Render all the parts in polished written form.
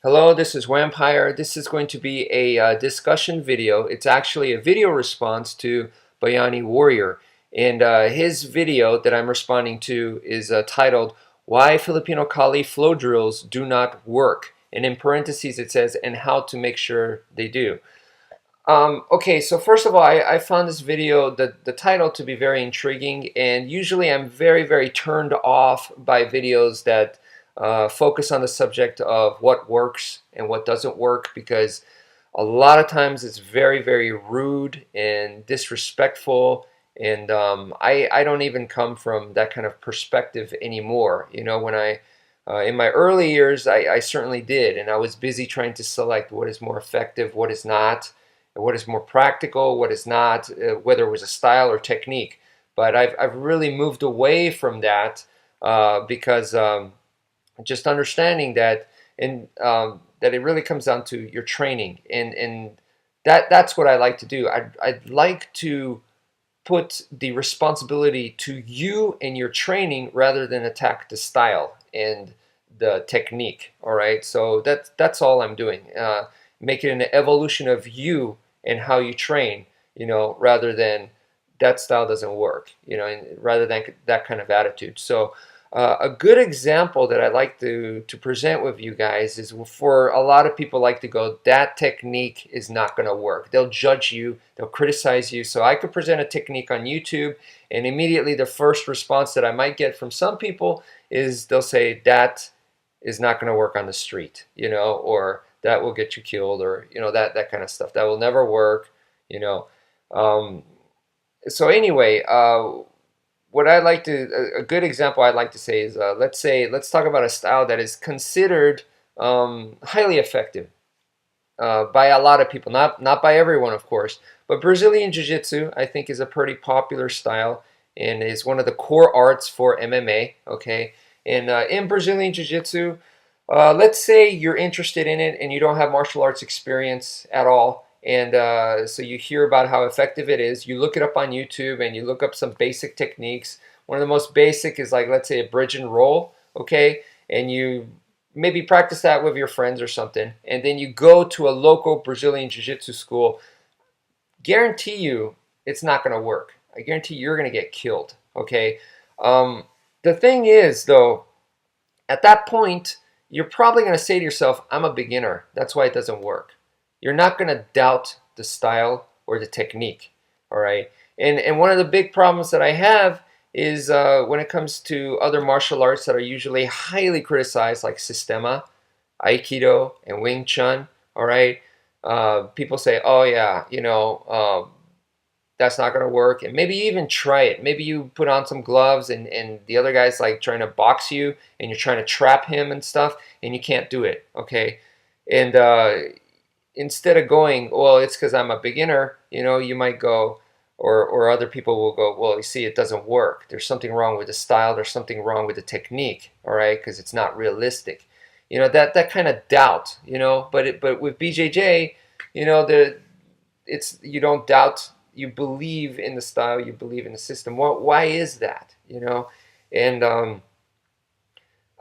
Hello, this is wmpyr. This is going to be a discussion video. It's actually a video response to Bayani Warrior. And his video that I'm responding to is titled, Why Filipino Kali Flow Drills Do Not Work. And in parentheses it says, and how to make sure they do. Okay, so first of all, I found this video, the title, to be very intriguing, and usually I'm very turned off by videos that focus on the subject of what works and what doesn't work, because a lot of times it's very rude and disrespectful, and I don't even come from that kind of perspective anymore. You know, when in my early years, I certainly did, and I was busy trying to select what is more effective, what is not, what is more practical, what is not, whether it was a style or technique. But I've really moved away from that because just understanding that, and that it really comes down to your training, and that's what I like to do. I'd like to put the responsibility to you and your training rather than attack the style and the technique. All right, so that's all I'm doing. Make it an evolution of you and how you train, you know, rather than that style doesn't work, you know, and rather than that kind of attitude. So a good example that I like to present with you guys is, for a lot of people like to go, that technique is not going to work. They'll judge you, they'll criticize you. So I could present a technique on YouTube, and immediately the first response that I might get from some people is they'll say that is not going to work on the street, you know, or that will get you killed, or, you know, that kind of stuff. That will never work, you know. So anyway, what I like to, a good example I'd like to say is, let's talk about a style that is considered highly effective by a lot of people, not by everyone, of course. But Brazilian Jiu-Jitsu, I think, is a pretty popular style and is one of the core arts for MMA. Okay, and in Brazilian Jiu-Jitsu, let's say you're interested in it and you don't have martial arts experience at all, and so you hear about how effective it is. You look it up on YouTube and you look up some basic techniques. One of the most basic is, like, let's say, a bridge and roll, okay? And you maybe practice that with your friends or something, and then you go to a local Brazilian Jiu-Jitsu school. Guarantee you it's not going to work. I guarantee you're going to get killed, okay? The thing is, though, at that point, you're probably going to say to yourself, I'm a beginner. That's why it doesn't work. You're not going to doubt the style or the technique, all right? And one of the big problems that I have is when it comes to other martial arts that are usually highly criticized, like Sistema, Aikido, and Wing Chun, all right? People say, oh yeah, you know, that's not going to work, and maybe you even try it. Maybe you put on some gloves, and the other guy's like trying to box you, and you're trying to trap him and stuff, and you can't do it, okay? And instead of going, well, it's because I'm a beginner, you know, you might go, or other people will go, well, you see, it doesn't work. There's something wrong with the style. There's something wrong with the technique, all right, because it's not realistic. You know, that kind of doubt, you know, but with BJJ, you know, you don't doubt. You believe in the style. You believe in the system. Why is that? You know, and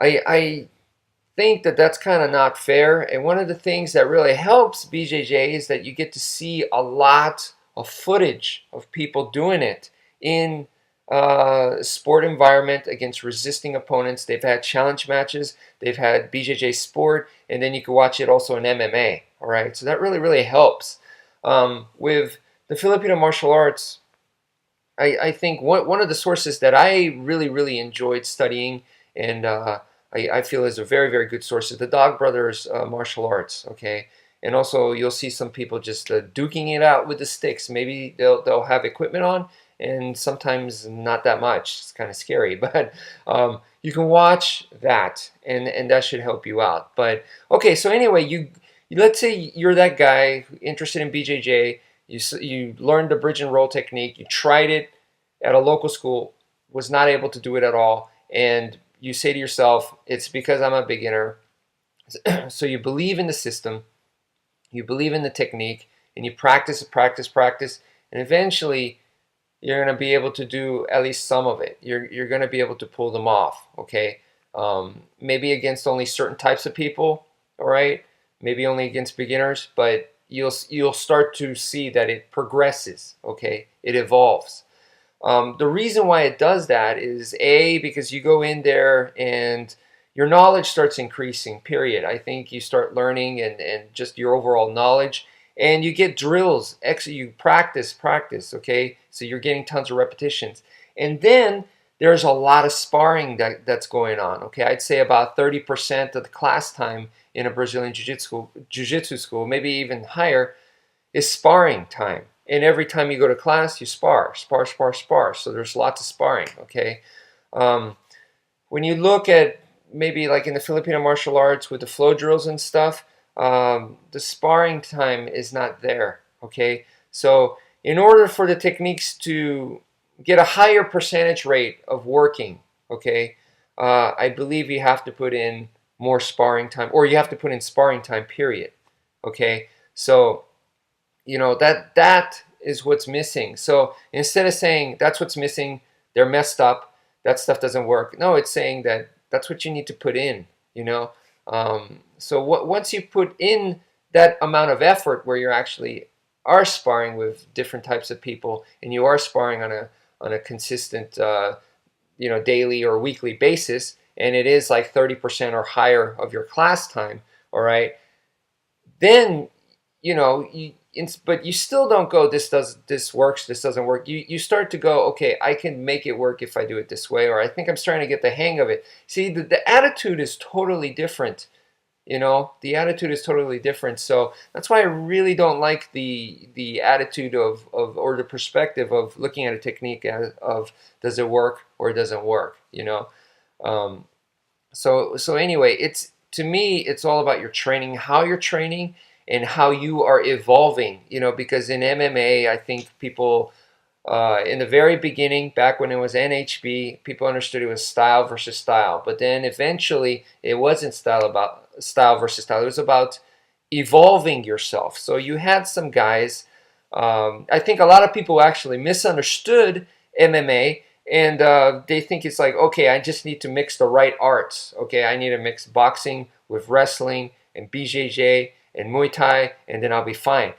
I think that that's kind of not fair. And one of the things that really helps BJJ is that you get to see a lot of footage of people doing it in sport environment against resisting opponents. They've had challenge matches. They've had BJJ sport, and then you can watch it also in MMA. All right, so that really helps. With the Filipino martial arts, I think one of the sources that I really enjoyed studying, and I feel is a very good source, is the Dog Brothers martial arts. Okay, and also you'll see some people just duking it out with the sticks. Maybe they'll have equipment on, and sometimes not that much. It's kind of scary, but you can watch that, and that should help you out. But okay, so anyway, let's say you're that guy interested in BJJ. You learned the bridge and roll technique. You tried it at a local school, was not able to do it at all, and you say to yourself, it's because I'm a beginner. So you believe in the system, you believe in the technique, and you practice, and eventually you're going to be able to do at least some of it. You're going to be able to pull them off, okay? Maybe against only certain types of people, all right? maybe only against beginners, but you'll start to see that it progresses. Okay, it evolves. The reason why it does that is because you go in there and your knowledge starts increasing, period. I think you start learning and just your overall knowledge, and you get drills, you practice, okay? So you're getting tons of repetitions. And then there's a lot of sparring that's going on, okay? I'd say about 30% of the class time in a Brazilian jiu-jitsu school, maybe even higher, is sparring time. And every time you go to class, you spar. So there's lots of sparring, okay? Um, when you look at maybe like in the Filipino martial arts with the flow drills and stuff, the sparring time is not there, okay? So in order for the techniques to get a higher percentage rate of working, okay, I believe you have to put in more sparring time, or you have to put in sparring time, period, okay? So that is what's missing. So instead of saying that's what's missing, they're messed up, that stuff doesn't work, no, it's saying that that's what you need to put in, you know. So once you put in that amount of effort where you're actually are sparring with different types of people, and you are sparring on a consistent daily or weekly basis, and it is like 30% or higher of your class time, all right, then but you still don't go, this works, this doesn't work. You start to go, okay, I can make it work if I do it this way, or I think I'm starting to get the hang of it. See, the attitude is totally different. The attitude is totally different. So that's why I really don't like the attitude or the perspective of looking at a technique of does it work or it doesn't work. Um, so anyway, to me, it's all about your training, how you're training, and how you are evolving. Because in MMA, I think people in the very beginning, back when it was NHB, people understood it was style versus style. But then eventually, it wasn't style versus style. It was about evolving yourself. So you had some guys. I think a lot of people actually misunderstood MMA, and they think it's like, okay, I just need to mix the right arts. Okay, I need to mix boxing with wrestling and BJJ and Muay Thai, and then I'll be fine.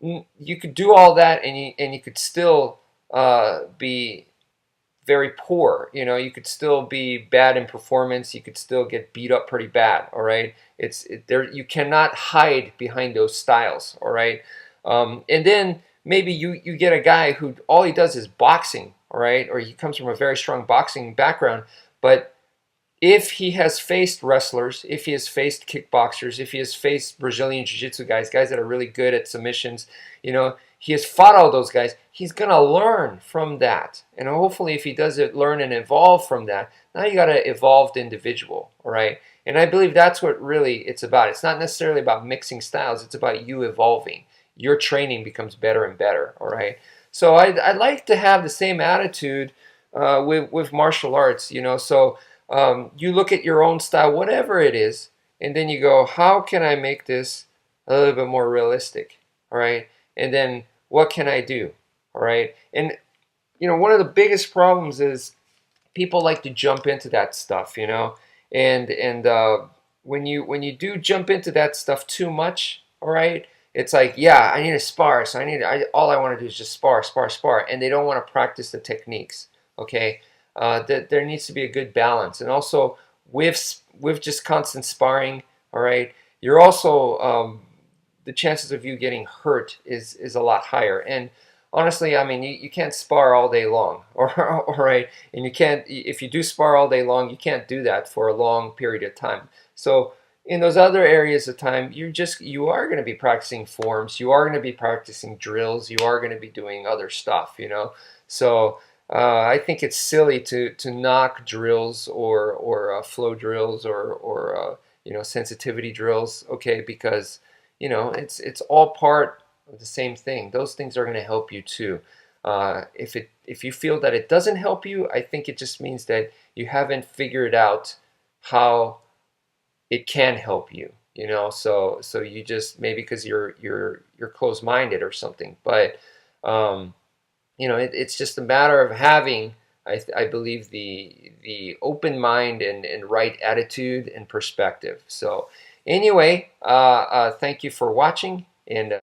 You could do all that, and you could still be very poor. You could still be bad in performance. You could still get beat up pretty bad. All right, there. You cannot hide behind those styles. All right, and then maybe you get a guy who all he does is boxing. All right, or he comes from a very strong boxing background, but if he has faced wrestlers, if he has faced kickboxers, if he has faced Brazilian Jiu-Jitsu guys that are really good at submissions, he has fought all those guys, he's going to learn from that. And hopefully if he does it, learn and evolve from that, now you got an evolved individual, all right? And I believe that's what really it's about. It's not necessarily about mixing styles. It's about you evolving. Your training becomes better and better, all right? So I'd like to have the same attitude with martial arts, so you look at your own style, whatever it is, and then you go, how can I make this a little bit more realistic? All right. And then what can I do? All right. And, one of the biggest problems is people like to jump into that stuff, and when you do jump into that stuff too much, all right, it's like, yeah, I need to spar. So all I want to do is just spar, spar, spar. And they don't want to practice the techniques. Okay. That there needs to be a good balance, and also with just constant sparring, all right, you're also the chances of you getting hurt is a lot higher. And honestly, I mean, you can't spar all day long, all right, and you can't, if you do spar all day long, you can't do that for a long period of time. So in those other areas of time, you are going to be practicing forms, you are going to be practicing drills, you are going to be doing other stuff, so I think it's silly to knock drills or flow drills or sensitivity drills, okay, because it's all part of the same thing. Those things are going to help you too. If you feel that it doesn't help you, I think it just means that you haven't figured out how it can help you. So you just, maybe because you're closed-minded or something, but it's just a matter of having, I believe, the open mind and right attitude and perspective. So Anyway, thank you for watching, and